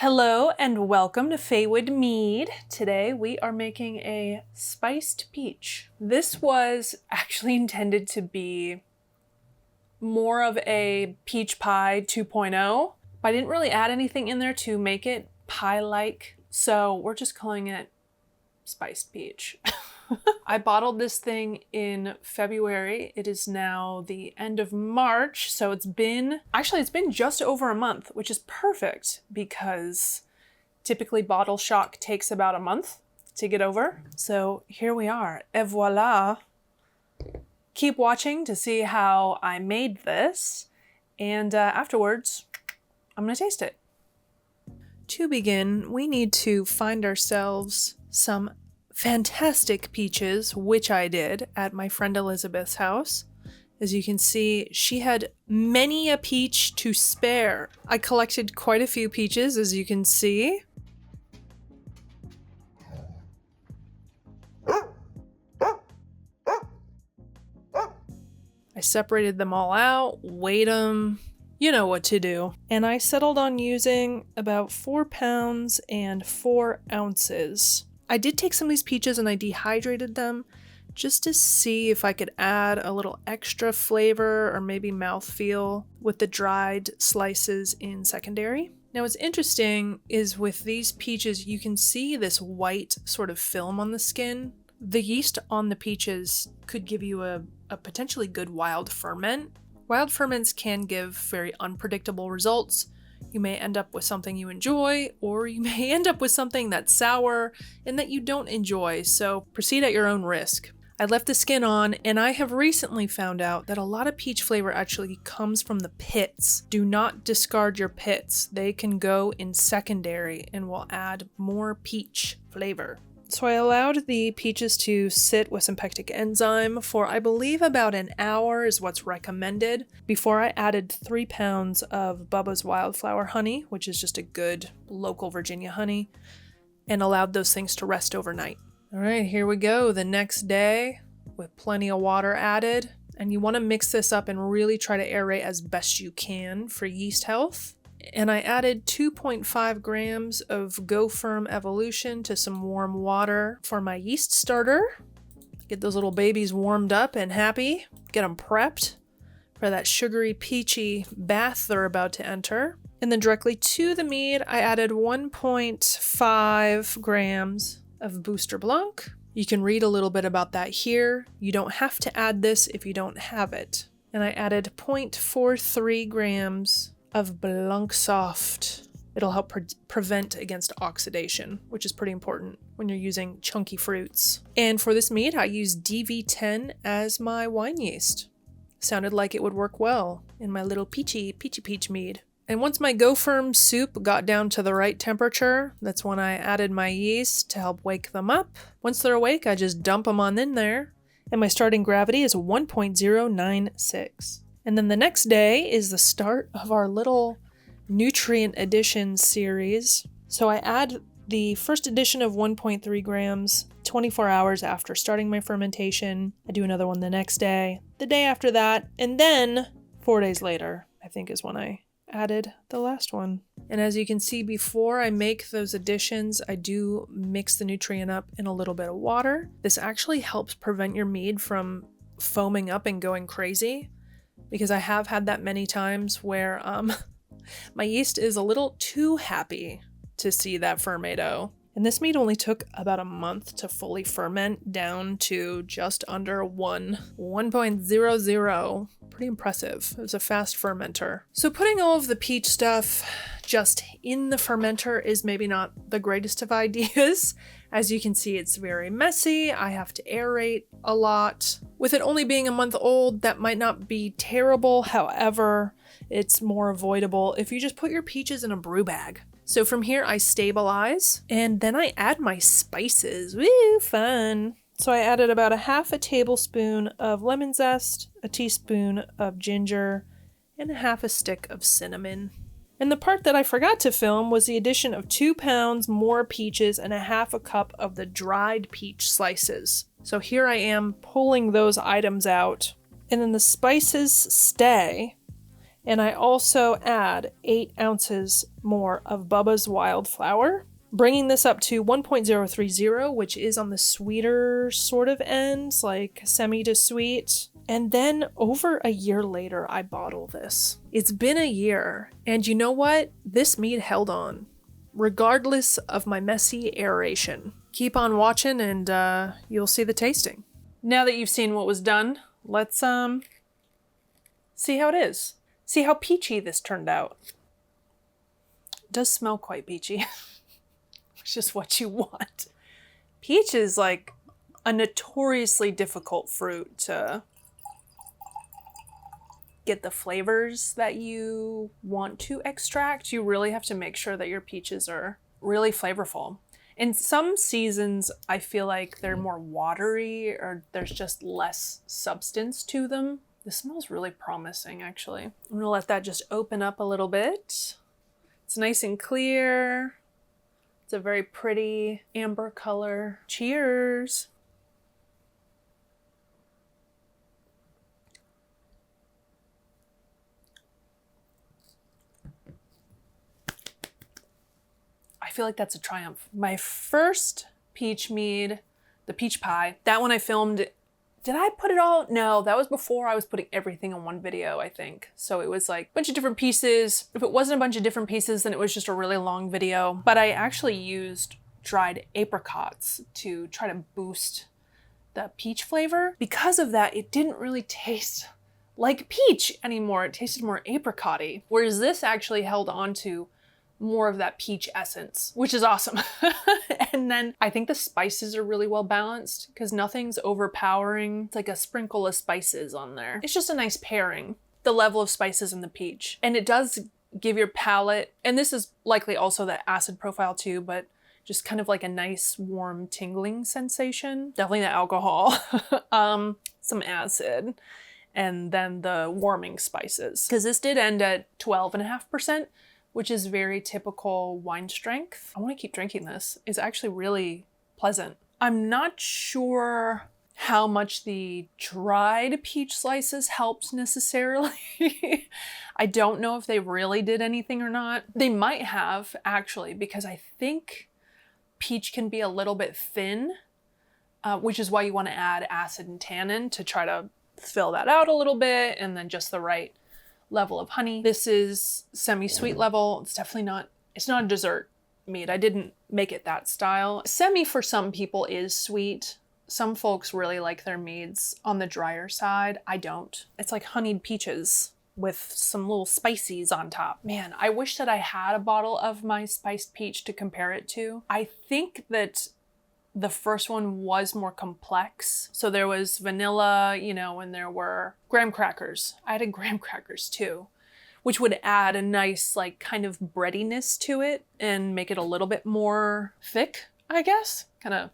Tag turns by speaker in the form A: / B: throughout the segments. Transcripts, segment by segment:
A: Hello and welcome to Faewood Mead. Today we are making a spiced peach. This was actually intended to be more of a peach pie 2.0, but I didn't really add anything in there to make it pie-like, so we're just calling it spiced peach. I bottled this thing in February. It is now the end of March, so it's been just over a month, which is perfect because typically bottle shock takes about a month to get over. So here we are, et voila. Keep watching to see how I made this, and afterwards, I'm gonna taste it. To begin, we need to find ourselves some fantastic peaches, which I did at my friend Elizabeth's house. As you can see, she had many a peach to spare. I collected quite a few peaches, as you can see. I separated them all out, weighed them, you know what to do. And I settled on using about 4 pounds and 4 ounces. I did take some of these peaches and I dehydrated them just to see if I could add a little extra flavor or maybe mouthfeel with the dried slices in secondary. Now what's interesting is with these peaches, you can see this white sort of film on the skin. The yeast on the peaches could give you a potentially good wild ferment. Wild ferments can give very unpredictable results. You may end up with something you enjoy, or you may end up with something that's sour and that you don't enjoy, so proceed at your own risk. I left the skin on, and I have recently found out that a lot of peach flavor actually comes from the pits. Do not discard your pits. They can go in secondary and will add more peach flavor. So I allowed the peaches to sit with some pectic enzyme for I believe about an hour is what's recommended before I added 3 pounds of Bubba's Wildflower honey, which is just a good local Virginia honey, and allowed those things to rest overnight. All right, here we go. The next day with plenty of water added, and you want to mix this up and really try to aerate as best you can for yeast health. And I added 2.5 grams of GoFerm Evolution to some warm water for my yeast starter. Get those little babies warmed up and happy. Get them prepped for that sugary, peachy bath they're about to enter. And then directly to the mead, I added 1.5 grams of Booster Blanc. You can read a little bit about that here. You don't have to add this if you don't have it. And I added 0.43 grams of Blanc Soft. It'll help prevent against oxidation, which is pretty important when you're using chunky fruits. And for this mead, I used DV10 as my wine yeast. Sounded like it would work well in my little peachy peach mead. And once my GoFerm soup got down to the right temperature, that's when I added my yeast to help wake them up. Once they're awake, I just dump them on in there. And my starting gravity is 1.096. And then the next day is the start of our little nutrient addition series. So I add the first addition of 1.3 grams 24 hours after starting my fermentation. I do another one the next day, the day after that, and then 4 days later, I think is when I added the last one. And as you can see, before I make those additions, I do mix the nutrient up in a little bit of water. This actually helps prevent your mead from foaming up and going crazy, because I have had that many times where my yeast is a little too happy to see that fermento. And this mead only took about a month to fully ferment down to just under 1.00. Pretty impressive. It was a fast fermenter. So putting all of the peach stuff just in the fermenter is maybe not the greatest of ideas. As you can see, it's very messy. I have to aerate a lot. With it only being a month old, that might not be terrible. However, it's more avoidable if you just put your peaches in a brew bag. So from here, I stabilize, and then I add my spices. Woo, fun. So I added about a half a tablespoon of lemon zest, a teaspoon of ginger, and a half a stick of cinnamon. And the part that I forgot to film was the addition of 2 pounds more peaches and a half a cup of the dried peach slices. So here I am pulling those items out. And then the spices stay. And I also add 8 ounces more of Bubba's Wildflower, bringing this up to 1.030, which is on the sweeter sort of ends, like semi to sweet. And then over a year later, I bottle this. It's been a year, and you know what? This mead held on, regardless of my messy aeration. Keep on watching and you'll see the tasting. Now that you've seen what was done, let's see how it is. See how peachy this turned out. It does smell quite peachy, which is what you want. Peach is like a notoriously difficult fruit to get the flavors that you want to extract. You really have to make sure that your peaches are really flavorful. In some seasons, I feel like they're more watery or there's just less substance to them. This smells really promising, actually. I'm gonna let that just open up a little bit. It's nice and clear. It's a very pretty amber color. Cheers. I feel like that's a triumph. My first peach mead, the peach pie, that one I filmed. Did I put it all? No, that was before I was putting everything in one video, I think. So it was like a bunch of different pieces. If it wasn't a bunch of different pieces, then it was just a really long video. But I actually used dried apricots to try to boost the peach flavor. Because of that, it didn't really taste like peach anymore. It tasted more apricot-y. Whereas this actually held on to more of that peach essence, which is awesome. And then I think the spices are really well balanced because nothing's overpowering. It's like a sprinkle of spices on there. It's just a nice pairing, the level of spices in the peach. And it does give your palate, and this is likely also the acid profile too, but just kind of like a nice warm tingling sensation. Definitely the alcohol, some acid, and then the warming spices. Because this did end at 12.5%, which is very typical wine strength. I want to keep drinking this. It's actually really pleasant. I'm not sure how much the dried peach slices helped necessarily. I don't know if they really did anything or not. They might have, actually, because I think peach can be a little bit thin, which is why you want to add acid and tannin to try to fill that out a little bit, and then just the right level of honey. This is semi-sweet level. It's definitely not, it's not a dessert mead. I didn't make it that style. Semi for some people is sweet. Some folks really like their meads on the drier side. I don't. It's like honeyed peaches with some little spices on top. Man, I wish that I had a bottle of my spiced peach to compare it to. I think that the first one was more complex. So there was vanilla, you know, and there were graham crackers. I added graham crackers too, which would add a nice like kind of breadiness to it and make it a little bit more thick, I guess. Kind of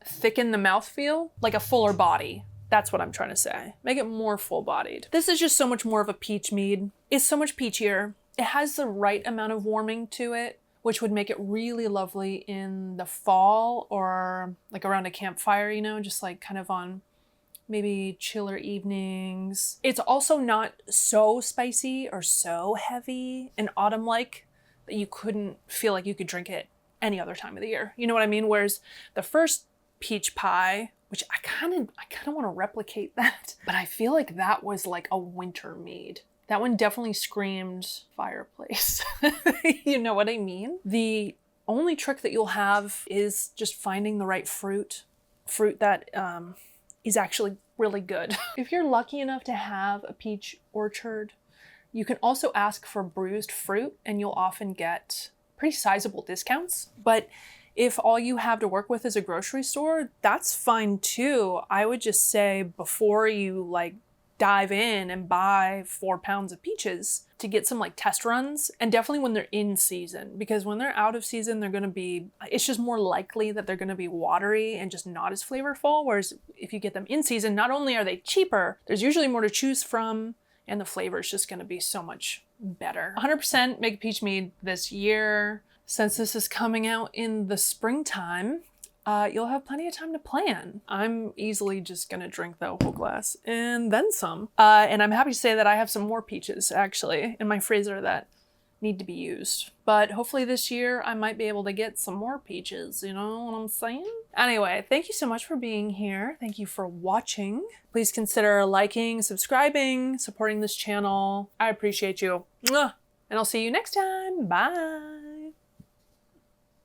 A: thicken the mouthfeel, like a fuller body. That's what I'm trying to say. Make it more full-bodied. This is just so much more of a peach mead. It's so much peachier. It has the right amount of warming to it, which would make it really lovely in the fall or like around a campfire, you know, just like kind of on maybe chiller evenings. It's also not so spicy or so heavy and autumn-like that you couldn't feel like you could drink it any other time of the year. You know what I mean? Whereas the first peach pie, which I kind of want to replicate that, but I feel like that was like a winter mead. That one definitely screamed fireplace. You know what I mean? The only trick that you'll have is just finding the right fruit that is actually really good. If you're lucky enough to have a peach orchard, you can also ask for bruised fruit and you'll often get pretty sizable discounts. But if all you have to work with is a grocery store, that's fine too. I would just say before you like dive in and buy 4 pounds of peaches to get some like test runs, and definitely when they're in season, because when they're out of season, they're going to be, it's just more likely that they're going to be watery and just not as flavorful. Whereas if you get them in season, not only are they cheaper, there's usually more to choose from and the flavor is just going to be so much better. 100% make a peach mead this year. Since this is coming out in the springtime, you'll have plenty of time to plan. I'm easily just gonna drink that whole glass and then some. And I'm happy to say that I have some more peaches actually in my freezer that need to be used. But hopefully this year I might be able to get some more peaches, you know what I'm saying? Anyway, thank you so much for being here. Thank you for watching. Please consider liking, subscribing, supporting this channel. I appreciate you. Mwah! And I'll see you next time. Bye.